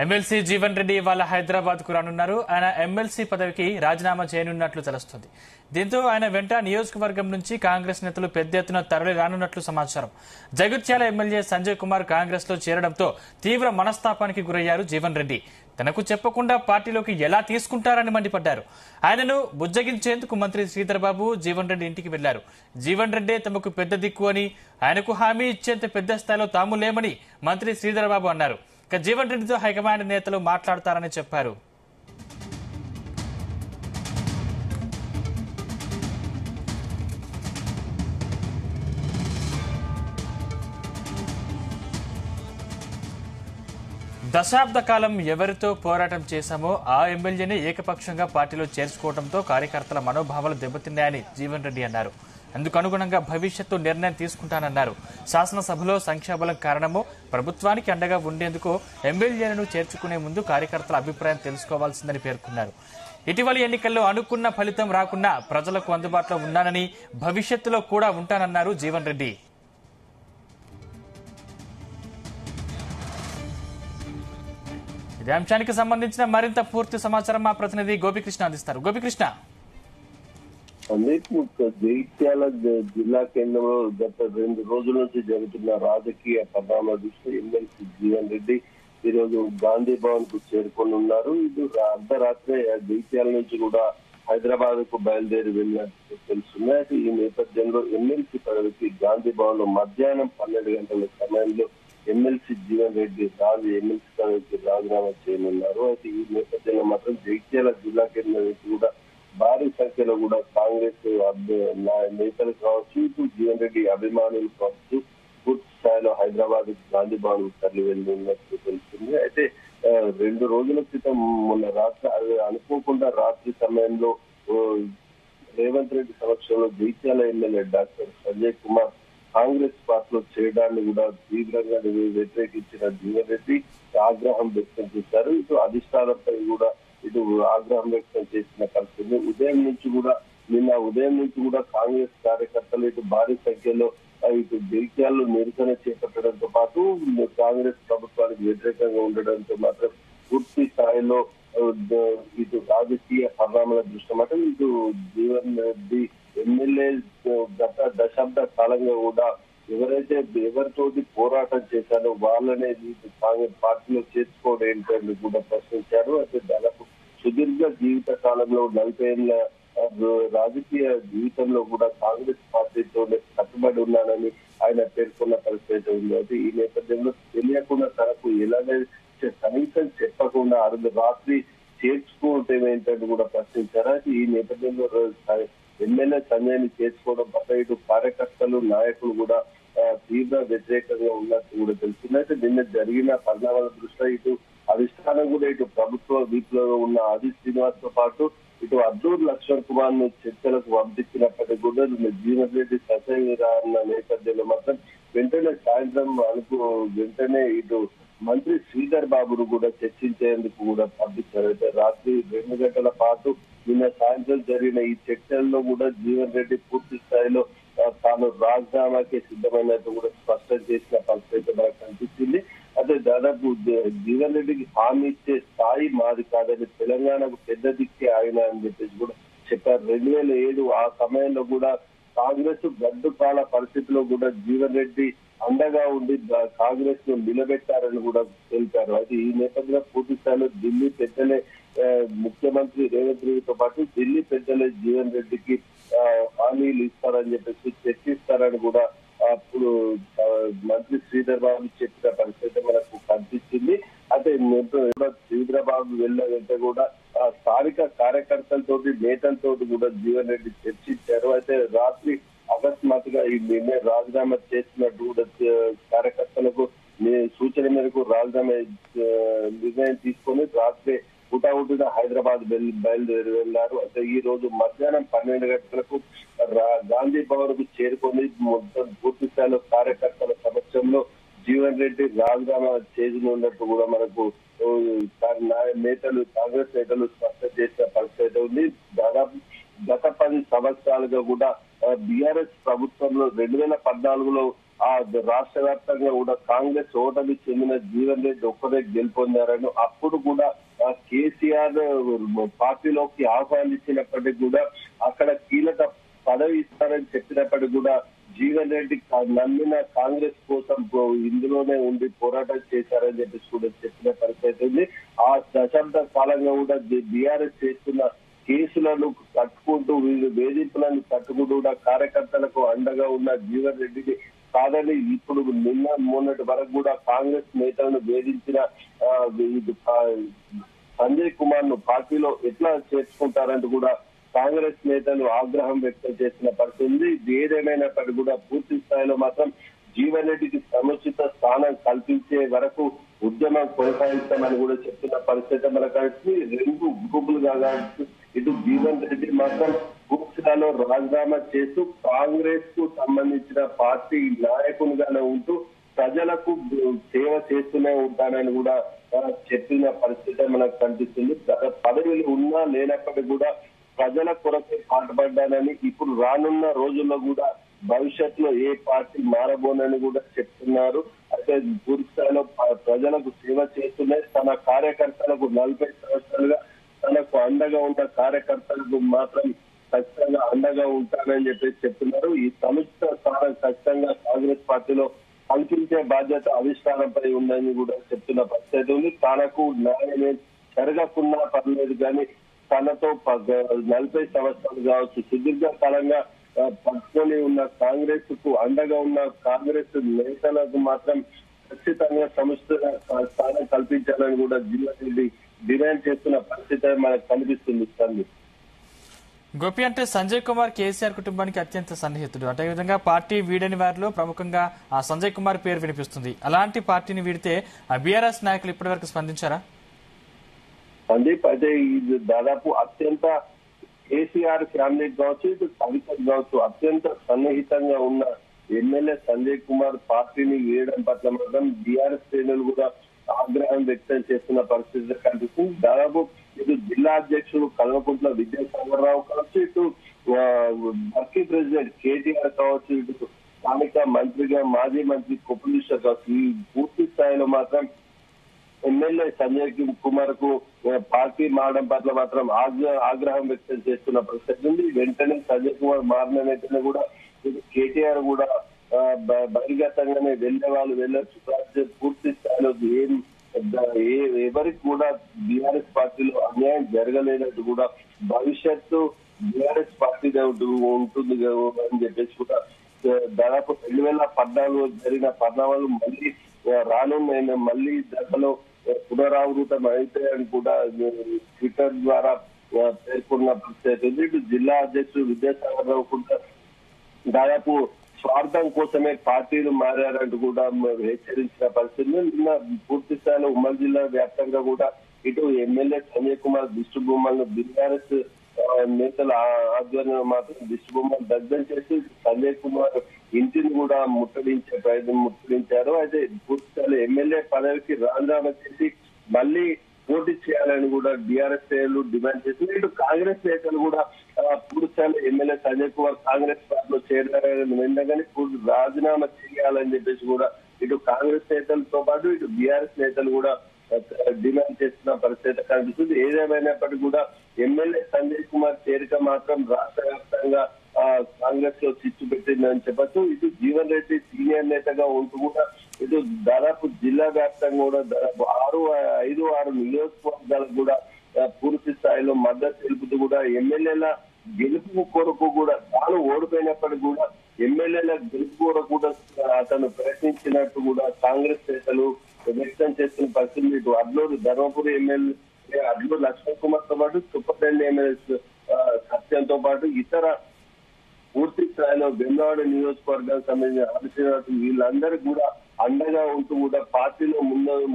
MLC Jeevan Reddy ఇవాళ హైదరాబాద్ కు రానున్నారు. ఆయన ఎమ్మెల్సీ పదవికి రాజీనామా చేయనున్నట్లు తెలుస్తోంది. దీంతో ఆయన వెంట నియోజకవర్గం నుంచి కాంగ్రెస్ నేతలు పెద్ద ఎత్తున తరలి రానున్నట్లు సమాచారం. జగిత్యాల ఎమ్మెల్యే సంజయ్ కుమార్ కాంగ్రెస్ లో చేరడంతో తీవ్ర మనస్తాపానికి గురయ్యారు జీవన్ రెడ్డి. తనకు చెప్పకుండా పార్టీలోకి ఎలా తీసుకుంటారని మండిపడ్డారు. ఆయనను బుజ్జగించేందుకు మంత్రి శ్రీధర్ బాబు జీవన్ రెడ్డి ఇంటికి వెళ్లారు. జీవన్ రెడ్డే తమకు పెద్ద దిక్కు అని, ఆయనకు హామీ ఇచ్చేంత పెద్ద స్థాయిలో తాము లేమని మంత్రి శ్రీధర్ బాబు అన్నారు. జీవన్ రెడ్డితో హైకమాండ్ నేతలు మాట్లాడతారని చెప్పారు. దశాబ్ద కాలం ఎవరితో పోరాటం చేశామో ఆ ఎమ్మెల్యేనే ఏకపక్షంగా పార్టీలో చేర్చుకోవడంతో కార్యకర్తల మనోభావాలు దెబ్బతిన్నాయని జీవన్ రెడ్డి అన్నారు. అందుకు అనుగుణంగా భవిష్యత్తు నిర్ణయం తీసుకుంటానన్నారు. శాసనసభలో సంఖ్యాబలం కారణమో ప్రభుత్వానికి అండగా ఉండేందుకు ఎమ్మెల్యేలను చేర్చుకునే ముందు కార్యకర్తల అభిప్రాయం తెలుసుకోవాల్సిందని పేర్కొన్నారు. ఇటీవలి ఎన్నికల్లో అనుకున్న ఫలితం రాకున్నా ప్రజలకు అందుబాటులో ఉన్నానని, భవిష్యత్తులో కూడా ఉంటానన్నారు జీవన్ రెడ్డి. ఇదే అంశానికి సంబంధించిన మరింత పూర్తి సమాచారం మా ప్రతినిధి గోపికృష్ణ అందిస్తారు. గోపికృష్ణ, జగిత్యాల జిల్లా కేంద్రంలో గత 2 రోజుల నుంచి జరుగుతున్న రాజకీయ పరిణామాల దృష్ట్యా ఎమ్మెల్సీ జీవన్ రెడ్డి ఈ రోజు గాంధీ భవన్ కు చేరుకొని ఉన్నారు. ఇది అర్ధరాత్రి జగిత్యాల నుంచి కూడా హైదరాబాద్ కు బయలుదేరి వెళ్ళినట్టు తెలుస్తుంది. అయితే ఈ నేపథ్యంలో ఎమ్మెల్సీ పదవికి గాంధీ భవన్ లో మధ్యాహ్నం 12 గంటల సమయంలో ఎమ్మెల్సీ జీవన్ రెడ్డి ఎమ్మెల్సీ పదవికి రాజీనామా చేయనున్నారు. అయితే ఈ నేపథ్యంలో మాత్రం జగిత్యాల జిల్లా కేంద్రం నుంచి కూడా భారీ సంఖ్యలో కూడా కాంగ్రెస్ నేతలు కావచ్చు, ఇటు జీవన్ రెడ్డి అభిమానులు కావచ్చు, పూర్తి స్థాయిలో హైదరాబాద్ గాంధీ భవన్ తరలి వెళ్ళినట్టు తెలుస్తుంది. అయితే 2 రోజుల క్రితం మొన్న రాత్రి అనుకోకుండా రాత్రి సమయంలో రేవంత్ రెడ్డి సమక్షంలో జగిత్యాల ఎమ్మెల్యే డాక్టర్ సంజయ్ కుమార్ కాంగ్రెస్ పార్టీలో చేయడాన్ని కూడా తీవ్రంగా వ్యతిరేకించిన జీవన్ రెడ్డి ఆగ్రహం వ్యక్తం చేశారు. ఇటు అధిష్టానంపై కూడా ఇటు ఆగ్రహం వ్యక్తం చేసిన పరిస్థితి. నిన్న ఉదయం నుంచి కూడా కాంగ్రెస్ కార్యకర్తలు ఇటు భారీ సంఖ్యలో ఇటు జగిత్యాలలో నిరసన చేపట్టడంతో పాటు కాంగ్రెస్ ప్రభుత్వానికి వ్యతిరేకంగా ఉండడంతో మాత్రం పూర్తి స్థాయిలో ఇటు రాజకీయ పరిణామాల దృష్ట్యా మాత్రం ఇటు జీవన్ రెడ్డి ఎమ్మెల్యే గత దశాబ్ద కాలంగా కూడా ఎవరితోటి పోరాటం చేశారో వాళ్ళనే కాంగ్రెస్ పార్టీలో చేర్చుకోవడం ఏంటని కూడా ప్రశ్నించారు. అయితే దాదాపు సుదీర్ఘ జీవిత కాలంలో 40 ఏళ్ల రాజకీయ జీవితంలో కూడా కాంగ్రెస్ పార్టీతో కట్టుబడి ఉన్నానని ఆయన పేర్కొన్న పరిస్థితి ఉంది. అయితే ఈ నేపథ్యంలో తెలియకుండా తనకు ఎలాగైతే కనీసం చెప్పకుండా రాత్రి చేర్చుకోవటం ఏంటని కూడా ప్రశ్నించారు. అయితే ఈ నేపథ్యంలో ఎమ్మెల్యే సంజయ్ని చేర్చుకోవడం పట్ల ఇటు కార్యకర్తలు, నాయకులు కూడా తీవ్ర వ్యతిరేకంగా ఉన్నట్టు కూడా తెలుస్తుంది. అయితే నిన్న జరిగిన పరిణామాల దృష్ట్యా ఇటు అధిష్టానం కూడా ఇటు ప్రభుత్వ వీపులో ఉన్న ఆది శ్రీనివాస్ తో పాటు ఇటు అద్దూరు లక్ష్మణ్ కుమార్ ను చర్చలకు పంపించినప్పటికీ కూడా జీవన్ రెడ్డి ససైరా అన్న నేపథ్యంలో మాత్రం వెంటనే ఇటు మంత్రి శ్రీధర్ బాబును కూడా చర్చించేందుకు కూడా పంపించారు. అయితే రాత్రి 2 గంటల పాటు నిన్న సాయంత్రం జరిగిన ఈ చర్చల్లో కూడా జీవన్ రెడ్డి పూర్తి స్థాయిలో తాను రాజీనామాకి సిద్ధమైనట్టు కూడా స్పష్టం చేసిన పరిస్థితి మనకు కనిపించింది. అయితే దాదాపు జీవన్ రెడ్డికి హామీ ఇచ్చే స్థాయి మాది కాదని, తెలంగాణకు పెద్ద దిక్కే ఆయన అని చెప్పేసి కూడా చెప్పారు. 2007 ఆ సమయంలో కూడా కాంగ్రెస్ గడ్డుకాల పరిస్థితిలో కూడా జీవన్ రెడ్డి అండగా ఉండి కాంగ్రెస్ ను నిలబెట్టారని కూడా తెలిపారు. అయితే ఈ నేపథ్యంలో పూర్తి స్థాయిలో ఢిల్లీ పెద్దలే ముఖ్యమంత్రి రేవంత్ రెడ్డితో పాటు ఢిల్లీ పెద్దలే జీవన్ రెడ్డికి హామీలు ఇస్తారని చెప్పేసి చర్చిస్తారని కూడా అప్పుడు మంత్రి శ్రీధర్ బాబు చెప్పిన పరిస్థితి మనకు కనిపించింది. అయితే శ్రీధర్ బాబు వెళ్ళిన కూడా స్థానిక కార్యకర్తలతోటి, నేతలతోటి కూడా జీవన్ రెడ్డి చర్చించారు. అయితే రాత్రి అకస్మాత్తుగా ఈ నిర్ణయం రాజీనామా చేసినట్టు కూడా కార్యకర్తలకు సూచన మేరకు రాజీనామా నిర్ణయం తీసుకొని రాత్రి హుటాహుటిన హైదరాబాద్ బయలుదేరి వెళ్లారు. అయితే ఈ రోజు మధ్యాహ్నం 12 గంటలకు గాంధీ భవన్ కు చేరుకొని మొత్తం పూర్తి స్థాయిలో కార్యకర్తల సమక్షంలో జీవన్ రెడ్డి రాజీనామా చేయనున్నట్టు కూడా మనకు కాంగ్రెస్ నేతలు స్పష్టం చేసిన పరిస్థితి ఉంది. దాదాపు గత 10 సంవత్సరాలుగా కూడా బీఆర్ఎస్ ప్రభుత్వంలో 2014లో ఆ రాష్ట్ర వ్యాప్తంగా కూడా కాంగ్రెస్ ఓటమి చెందిన జీవన్ రెడ్డి ఒక్కరే గెలుపొందారని అప్పుడు కూడా కేసీఆర్ పార్టీలోకి ఆహ్వానించినప్పటికీ కూడా అక్కడ కీలక పదవి ఇస్తారని చెప్పినప్పటికీ కూడా జీవన్ రెడ్డి నమ్మిన కాంగ్రెస్ కోసం ఇందులోనే ఉండి పోరాటం చేశారని చెప్పేసి కూడా చెప్పిన పరిస్థితి ఉంది. ఆ దశాబ్ద కాలంగా కూడా బీఆర్ఎస్ చేస్తున్న కేసులను కట్టుకుంటూ వీళ్ళు వేధింపులను కట్టుకుంటూ కూడా కార్యకర్తలకు అండగా ఉన్న జీవన్ రెడ్డిని కాదని ఇప్పుడు నిన్న మొన్నటి వరకు కూడా కాంగ్రెస్ నేతలను వేధించిన సంజయ్ కుమార్ ను పార్టీలో ఎట్లా చేర్చుకుంటారంటూ కూడా కాంగ్రెస్ నేతలు ఆగ్రహం వ్యక్తం చేసిన పరిస్థితి ఉంది. ఏదేమైనప్పటికీ కూడా పూర్తి స్థాయిలో మాత్రం జీవన్ రెడ్డికి సముచిత స్థానం కల్పించే వరకు ఉద్యమం కొనసాగిస్తామని కూడా చెప్తున్న పరిస్థితి మనకు రెండు గ్రూపులుగా ఇటు జీవన్ రెడ్డి మాత్రం పూర్తిలో రాజీనామా చేస్తూ కాంగ్రెస్ కు సంబంధించిన పార్టీ నాయకునిగానే ఉంటూ ప్రజలకు సేవ చేస్తూనే ఉంటానని కూడా చెప్పిన పరిస్థితి మనకు కనిపిస్తుంది. పదవులు ఉన్నా లేనప్పటికీ కూడా ప్రజల కొరకే పాటుపడ్డానని ఇప్పుడు రానున్న రోజుల్లో కూడా భవిష్యత్తులో ఏ పార్టీ మారబోనని కూడా చెప్తున్నారు. అయితే పూర్తి స్థాయిలో ప్రజలకు సేవ చేస్తూనే తన కార్యకర్తలకు 40 సంవత్సరాలుగా తనకు అండగా ఉన్న కార్యకర్తలకు మాత్రం ఖచ్చితంగా అండగా ఉంటానని చెప్పేసి చెప్తున్నారు. ఈ సముచిత స్థానం ఖచ్చితంగా కాంగ్రెస్ పార్టీలో కల్పించే బాధ్యత అధిష్టానంపై ఉందని కూడా చెప్తున్న పరిస్థితి ఉంది. తనకు న్యాయమే జరగకున్నా పర్లేదు కానీ తనతో 40 సంవత్సరాలు కావచ్చు సుదీర్ఘ కాలంగా పట్టుకొని ఉన్న కాంగ్రెస్ కు అండగా ఉన్న కాంగ్రెస్ నేతలకు మాత్రం ఖచ్చితంగా సముచిత స్థానం కల్పించాలని కూడా జీవన్ రెడ్డి డిమాండ్ చేస్తున్న పరిస్థితి మనకు కనిపిస్తుంది. గోపి అంటే సంజయ్ కుమార్ కేసీఆర్ కుటుంబానికి అత్యంత సన్నిహితుడు. అదేవిధంగా పార్టీ వీడని వారిలో ప్రముఖంగా ఆ సంజయ్ కుమార్ పేరు వినిపిస్తుంది. అలాంటి పార్టీని వీడితే ఆ బీఆర్ఎస్ నాయకులు ఇప్పటివరకు స్పందించారా? సందీప్ అయితే ఇది దాదాపు అత్యంత కేసీఆర్ ఫ్యామిలీ కావచ్చు ఇటు కవిత కావచ్చు అత్యంత సన్నిహితంగా ఉన్న ఎమ్మెల్యే సంజయ్ కుమార్ పార్టీని వేయడం పట్ల మాత్రం బీఆర్ఎస్ శ్రేణులు కూడా ఆగ్రహం వ్యక్తం చేస్తున్న పరిస్థితి కనిపిస్తుంది. దాదాపు ఇటు జిల్లా అధ్యక్షుడు కల్వకుంట్ల విద్యాసాగరరావు కావచ్చు ఇటు వర్కింగ్ ప్రెసిడెంట్ కేటీఆర్ కావచ్చు ఇటు స్థానిక మంత్రిగా మాజీ మంత్రి కొప్పులీశ్వర్ కావచ్చు ఈ పూర్తి స్థాయిలో మాత్రం ఎమ్మెల్యే సంజయ్ కుమార్ కు పార్టీ మారడం పట్ల మాత్రం ఆగ్రహం వ్యక్తం చేస్తున్న పరిస్థితి ఉంది. వెంటనే సంజయ్ కుమార్ మారిన వెంటనే కూడా కేటీఆర్ కూడా బహిర్గతంగానే వెళ్లే వాళ్ళు వెళ్ళొచ్చు. పూర్తి స్థాయిలో ఎవరికి కూడా బీఆర్ఎస్ పార్టీలో అన్యాయం జరగలేనట్టు కూడా భవిష్యత్తు బీఆర్ఎస్ పార్టీ ఉంటుంది అని చెప్పేసి కూడా దాదాపు 2014 జరిగిన పరిణామాలు మళ్ళీ రానున్న మళ్ళీ దశలో పునరావృతం అవుతాయని కూడా ట్విట్టర్ ద్వారా పేర్కొన్న పరిస్థితి ఉంది. ఇటు జిల్లా అధ్యక్షుడు విద్యాసాగర్ రావు కూడా దాదాపు స్వార్థం కోసమే పార్టీలు మారారంటూ కూడా హెచ్చరించిన పరిస్థితి. నిన్న పూర్తి స్థాయిలో ఉమ్మడి జిల్లా వ్యాప్తంగా కూడా ఇటు ఎమ్మెల్యే సంజయ్ కుమార్ దిష్టి బొమ్మలను బీఆర్ఎస్ నేతల ఆధ్వర్యంలో మాత్రం దిష్టి బొమ్మలు దగ్ధం చేసి సంజయ్ కుమార్ ఇంటిని కూడా ముట్టడించారు. అయితే పూర్తి స్థాయిలో ఎమ్మెల్యే పదవికి రాజీనామా చేసి మళ్ళీ పోటీ చేయాలని కూడా బీఆర్ఎస్ నేతలు డిమాండ్ చేసింది. ఇటు కాంగ్రెస్ నేతలు కూడా పూర్తి స్థాయిలో ఎమ్మెల్యే సంజయ్ కుమార్ కాంగ్రెస్ పార్టీలో చేరాలని వెంటనే రాజీనామా చేయాలని చెప్పేసి కూడా ఇటు కాంగ్రెస్ నేతలతో పాటు ఇటు బీఆర్ఎస్ నేతలు కూడా డిమాండ్ చేస్తున్న పరిస్థితి కనిపిస్తుంది. ఏదేమైనప్పటికీ కూడా ఎమ్మెల్యే సంజయ్ కుమార్ చేరిక మాత్రం రాష్ట్ర వ్యాప్తంగా కాంగ్రెస్ లో చిచ్చు పెట్టిందని చెప్పచ్చు. ఇటు జీవన్ రెడ్డి సీనియర్ నేతగా ఉంటూ కూడా ఇటు దాదాపు జిల్లా వ్యాప్తంగా కూడా దాదాపు 5-6 నియోజకవర్గాలకు కూడా పూర్తి స్థాయిలో మద్దతు తెలుపుతూ కూడా ఎమ్మెల్యేల గెలుపు కొరకు కూడా తాను ఓడిపోయినప్పటికీ కూడా ఎమ్మెల్యేల గెలుపు కొరకు కూడా అతను ప్రయత్నించినట్టు కూడా కాంగ్రెస్ నేతలు వ్యక్తం చేస్తున్న పరిస్థితి. ఇటు అడ్లూరు ధర్మపురి ఎమ్మెల్యే అడ్లూరు లక్ష్మణ్ కుమార్ తో పాటు చుప్పపల్లి ఎమ్మెల్యే సత్యంతో పాటు ఇతర పూర్తి స్థాయిలో వెమ్లవాడ నియోజకవర్గానికి సంబంధించిన ఆదిశ్రీనివాసులు వీళ్ళందరికీ కూడా అండగా ఉంటూ కూడా పార్టీలో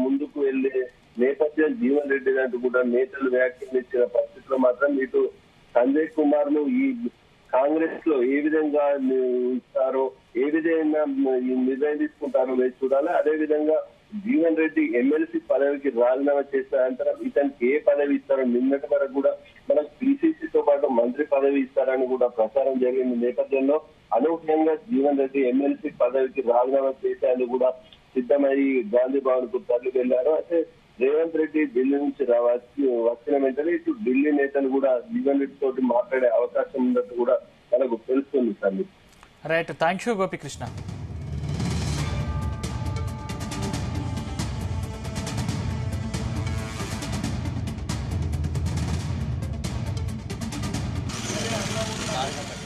ముందుకు వెళ్లే నేపథ్యం జీవన్ రెడ్డి అంటూ కూడా నేతలు వ్యాఖ్యానించిన పరిస్థితిలో మాత్రం ఇటు సంజయ్ కుమార్ ను ఈ కాంగ్రెస్ లో ఏ విధంగా ఇస్తారో ఏ విధంగా నిర్ణయం తీసుకుంటారో వేసి చూడాలి. అదే విధంగా జీవన్ రెడ్డి ఎమ్మెల్సీ పదవికి రాజీనామా చేసిన అనంతరం ఇతనికి ఏ పదవి ఇస్తారో నిన్నటి వరకు కూడా మనకు పిసిసితో పాటు మంత్రి పదవి ఇస్తారని కూడా ప్రచారం జరిగిన నేపథ్యంలో అనూహ్యంగా జీవన్ రెడ్డి ఎమ్మెల్సీ పదవికి రాజీనామా చేసేందుకు కూడా సిద్ధమై గాంధీ భవన్ కు తరలి వెళ్లారు. అయితే రేవంత్ రెడ్డి ఢిల్లీ నుంచి వచ్చిన వెంటనే ఇటు ఢిల్లీ నేతలు కూడా జీవన్ రెడ్డి తోటి మాట్లాడే అవకాశం ఉన్నట్టు కూడా మనకు తెలుస్తుంది sir. Right, thank you Gopikrishna. Gracias.